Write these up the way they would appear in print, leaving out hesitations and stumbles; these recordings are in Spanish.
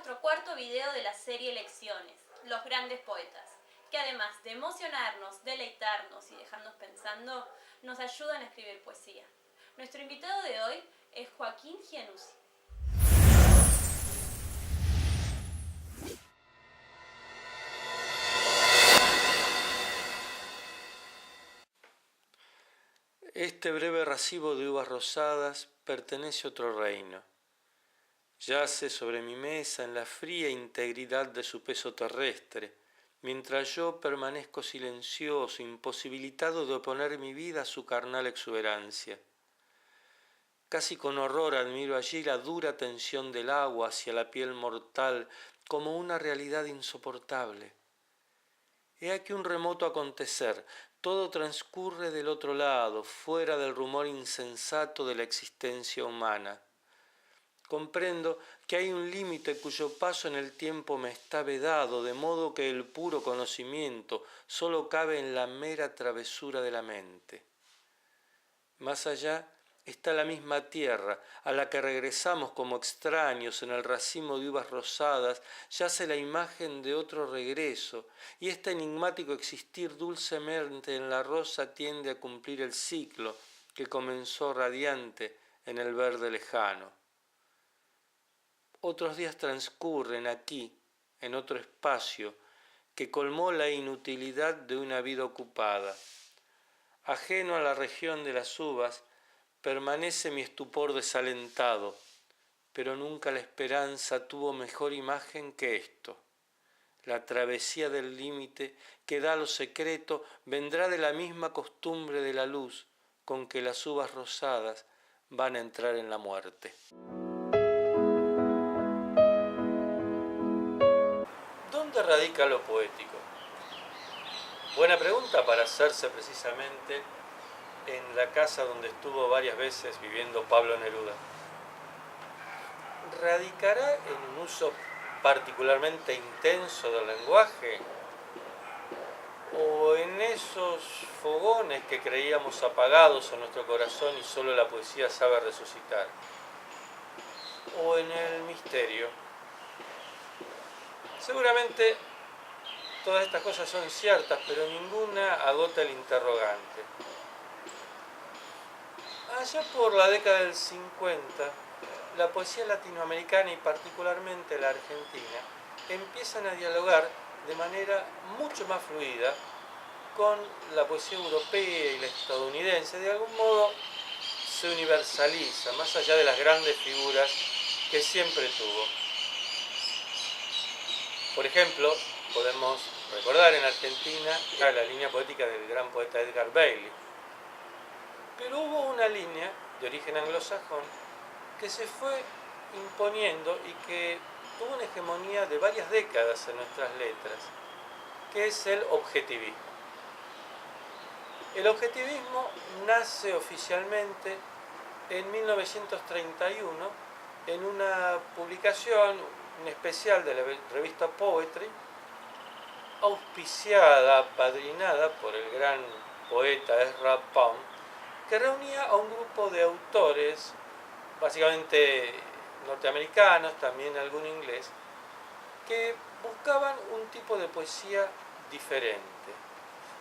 nuestro cuarto video de la serie Lecciones, los grandes poetas, que además de emocionarnos, deleitarnos y dejarnos pensando, nos ayudan a escribir poesía. Nuestro invitado de hoy es Joaquín Giannuzzi. Este breve racimo de uvas rosadas pertenece a otro reino. Yace sobre mi mesa en la fría integridad de su peso terrestre, mientras yo permanezco silencioso, imposibilitado de oponer mi vida a su carnal exuberancia. Casi con horror admiro allí la dura tensión del agua hacia la piel mortal como una realidad insoportable. He aquí un remoto acontecer, todo transcurre del otro lado, fuera del rumor insensato de la existencia humana. Comprendo que hay un límite cuyo paso en el tiempo me está vedado, de modo que el puro conocimiento solo cabe en la mera travesura de la mente. Más allá está la misma tierra, a la que regresamos como extraños en el racimo de uvas rosadas, yace la imagen de otro regreso, y este enigmático existir dulcemente en la rosa tiende a cumplir el ciclo que comenzó radiante en el verde lejano. Otros días transcurren aquí, en otro espacio, que colmó la inutilidad de una vida ocupada. Ajeno a la región de las uvas, permanece mi estupor desalentado, pero nunca la esperanza tuvo mejor imagen que esto. La travesía del límite que da lo secreto vendrá de la misma costumbre de la luz con que las uvas rosadas van a entrar en la muerte. ¿Dónde radica lo poético? Buena pregunta para hacerse precisamente en la casa donde estuvo varias veces viviendo Pablo Neruda. ¿Radicará en un uso particularmente intenso del lenguaje? ¿O en esos fogones que creíamos apagados en nuestro corazón y solo la poesía sabe resucitar? ¿O en el misterio? Seguramente todas estas cosas son ciertas, pero ninguna agota el interrogante. Allá por la década del 50, la poesía latinoamericana y particularmente la argentina empiezan a dialogar de manera mucho más fluida con la poesía europea y la estadounidense. De algún modo se universaliza, más allá de las grandes figuras que siempre tuvo. Por ejemplo, podemos recordar en Argentina la línea poética del gran poeta Edgar Bailey. Pero hubo una línea de origen anglosajón que se fue imponiendo y que tuvo una hegemonía de varias décadas en nuestras letras, que es el objetivismo. El objetivismo nace oficialmente en 1931 en una publicación, un especial de la revista Poetry, auspiciada, apadrinada por el gran poeta Ezra Pound, que reunía a un grupo de autores, básicamente norteamericanos, también algún inglés, que buscaban un tipo de poesía diferente,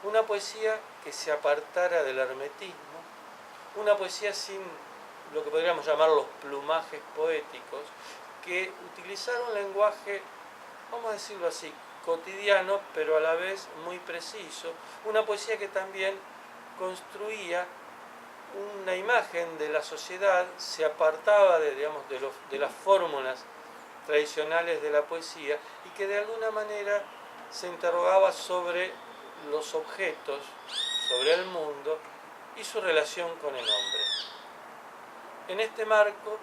una poesía que se apartara del hermetismo, una poesía sin lo que podríamos llamar los plumajes poéticos, que utilizara un lenguaje, vamos a decirlo así, cotidiano, pero a la vez muy preciso, una poesía que también construía una imagen de la sociedad, se apartaba de las fórmulas tradicionales de la poesía y que de alguna manera se interrogaba sobre los objetos, sobre el mundo y su relación con el hombre. En este marco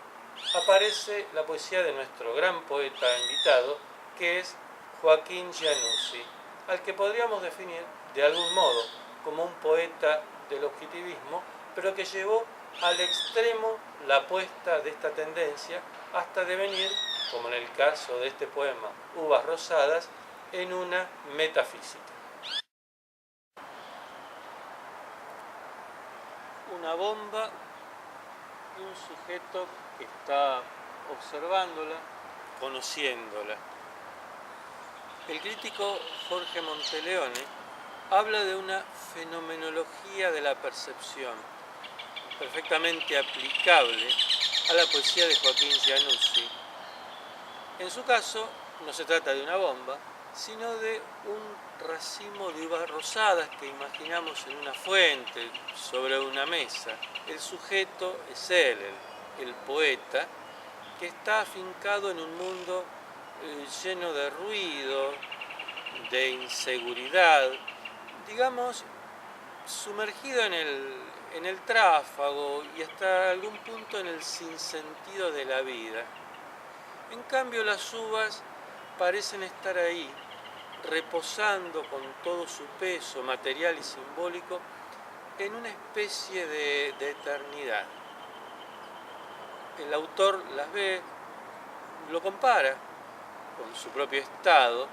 aparece la poesía de nuestro gran poeta invitado, que es Joaquín Giannuzzi, al que podríamos definir de algún modo como un poeta del objetivismo, pero que llevó al extremo la apuesta de esta tendencia hasta devenir, como en el caso de este poema Uvas Rosadas, en una metafísica. Una bomba y un sujeto que está observándola conociéndola. El crítico Jorge Monteleone habla de una fenomenología de la percepción, perfectamente aplicable a la poesía de Joaquín Giannuzzi. En su caso, no se trata de una bomba, sino de un racimo de uvas rosadas que imaginamos en una fuente, sobre una mesa. El sujeto es él, el poeta, que está afincado en un mundo lleno de ruido, de inseguridad, digamos, sumergido en el tráfago y hasta algún punto en el sinsentido de la vida. En cambio, las uvas parecen estar ahí, reposando con todo su peso material y simbólico en una especie de eternidad. El autor las ve, lo compara con su propio estado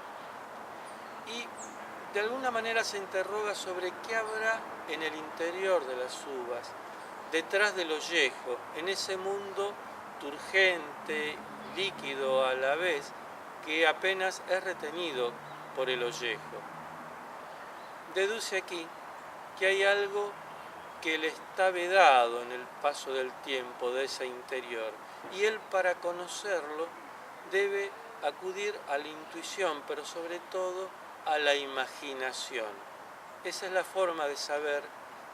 y de alguna manera se interroga sobre qué habrá en el interior de las uvas, detrás del ollejo, en ese mundo turgente, líquido a la vez, que apenas es retenido por el ollejo. Deduce aquí que hay algo que le está vedado en el paso del tiempo de ese interior, y él, para conocerlo, debe acudir a la intuición, pero sobre todo a la imaginación. Esa es la forma de saber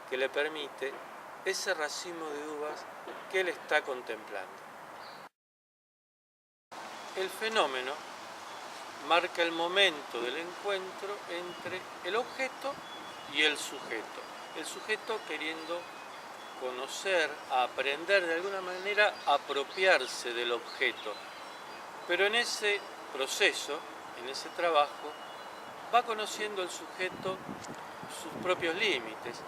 que le permite ese racimo de uvas que él está contemplando. El fenómeno marca el momento del encuentro entre el objeto y el sujeto. El sujeto queriendo conocer, aprender, de alguna manera apropiarse del objeto. Pero en ese proceso, en ese trabajo, va conociendo el sujeto sus propios límites.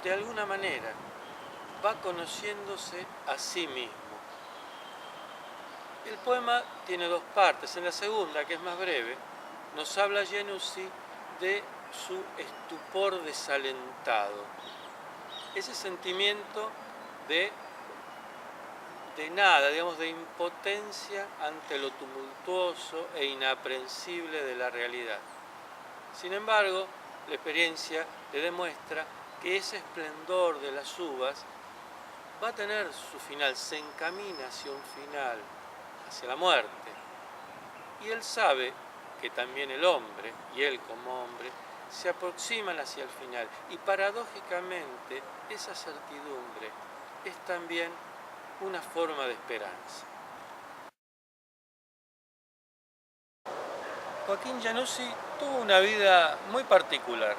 De alguna manera, va conociéndose a sí mismo. El poema tiene dos partes. En la segunda, que es más breve, nos habla Giannuzzi de su estupor desalentado. Ese sentimiento de nada, digamos, de impotencia ante lo tumultuoso e inaprensible de la realidad. Sin embargo, la experiencia le demuestra que ese esplendor de las uvas va a tener su final, se encamina hacia un final, hacia la muerte. Y él sabe que también el hombre, y él como hombre, se aproximan hacia el final. Y paradójicamente, esa certidumbre es también una forma de esperanza. Joaquín Giannuzzi tuvo una vida muy particular.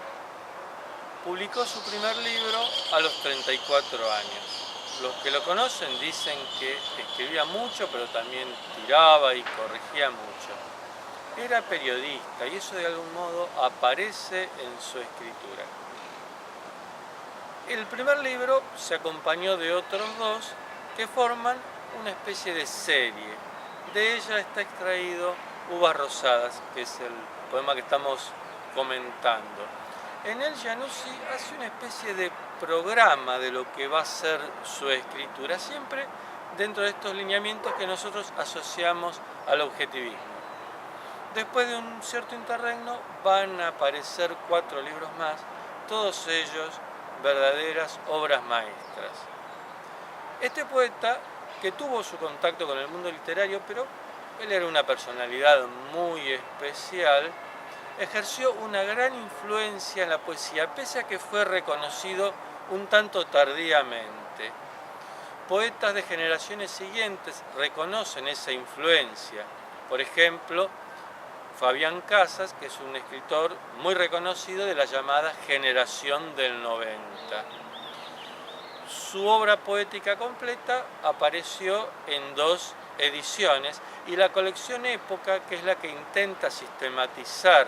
Publicó su primer libro a los 34 años. Los que lo conocen dicen que escribía mucho, pero también tiraba y corregía mucho. Era periodista y eso de algún modo aparece en su escritura. El primer libro se acompañó de otros dos que forman una especie de serie. De ella está extraído Uvas Rosadas, que es el poema que estamos comentando. En él Giannuzzi hace una especie de programa de lo que va a ser su escritura, siempre dentro de estos lineamientos que nosotros asociamos al objetivismo. Después de un cierto interregno van a aparecer 4 libros más, todos ellos verdaderas obras maestras. Este poeta, que tuvo su contacto con el mundo literario, pero él era una personalidad muy especial, ejerció una gran influencia en la poesía, pese a que fue reconocido un tanto tardíamente. Poetas de generaciones siguientes reconocen esa influencia. Por ejemplo, Fabián Casas, que es un escritor muy reconocido de la llamada generación del 90. Su obra poética completa apareció en 2 ediciones y la colección Época, que es la que intenta sistematizar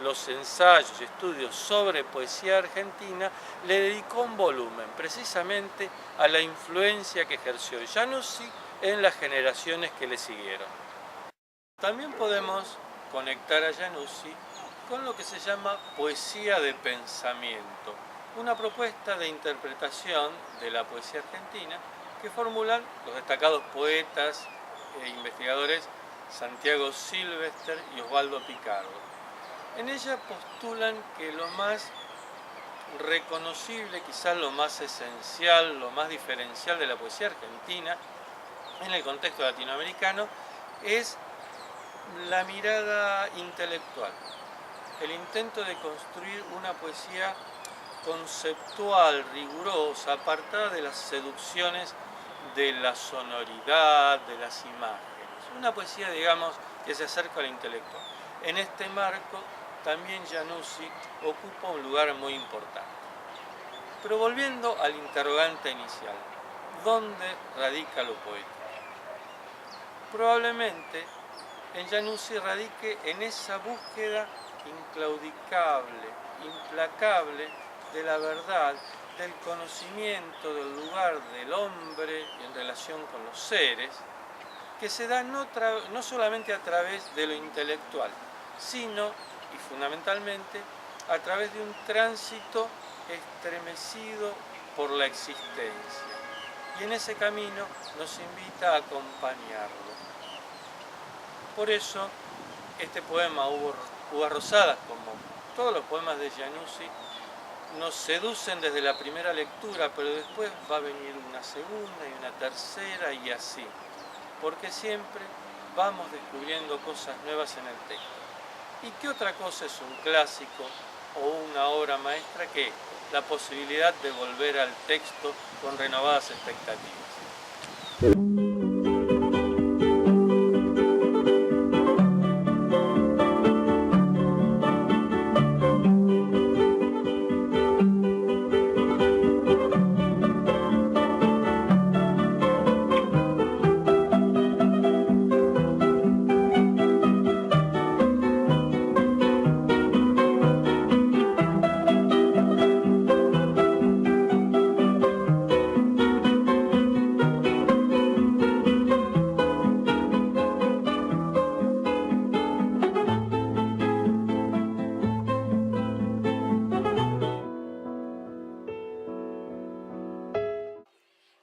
los ensayos y estudios sobre poesía argentina, le dedicó un volumen precisamente a la influencia que ejerció Giannuzzi en las generaciones que le siguieron. También podemos conectar a Giannuzzi con lo que se llama poesía de pensamiento, una propuesta de interpretación de la poesía argentina que formulan los destacados poetas e investigadores Santiago Silvester y Osvaldo Picardo. En ella postulan que lo más reconocible, quizás lo más esencial, lo más diferencial de la poesía argentina en el contexto latinoamericano es la mirada intelectual, el intento de construir una poesía conceptual, rigurosa, apartada de las seducciones de la sonoridad, de las imágenes. Una poesía, digamos, que se acerca al intelectual. En este marco, también Januzzi ocupa un lugar muy importante. Pero volviendo al interrogante inicial, ¿dónde radica lo poético? Probablemente en Januzzi radique en esa búsqueda inclaudicable, implacable de la verdad, del conocimiento del lugar del hombre en relación con los seres, que se da no solamente a través de lo intelectual, sino, y fundamentalmente, a través de un tránsito estremecido por la existencia. Y en ese camino nos invita a acompañarlo. Por eso, este poema, Uvas Rosadas, como todos los poemas de Januzzi, nos seducen desde la primera lectura, pero después va a venir una segunda y una tercera y así, porque siempre vamos descubriendo cosas nuevas en el texto. ¿Y qué otra cosa es un clásico o una obra maestra que la posibilidad de volver al texto con renovadas expectativas?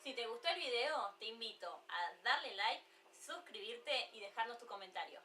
Si te gustó el video, te invito a darle like, suscribirte y dejarnos tu comentario.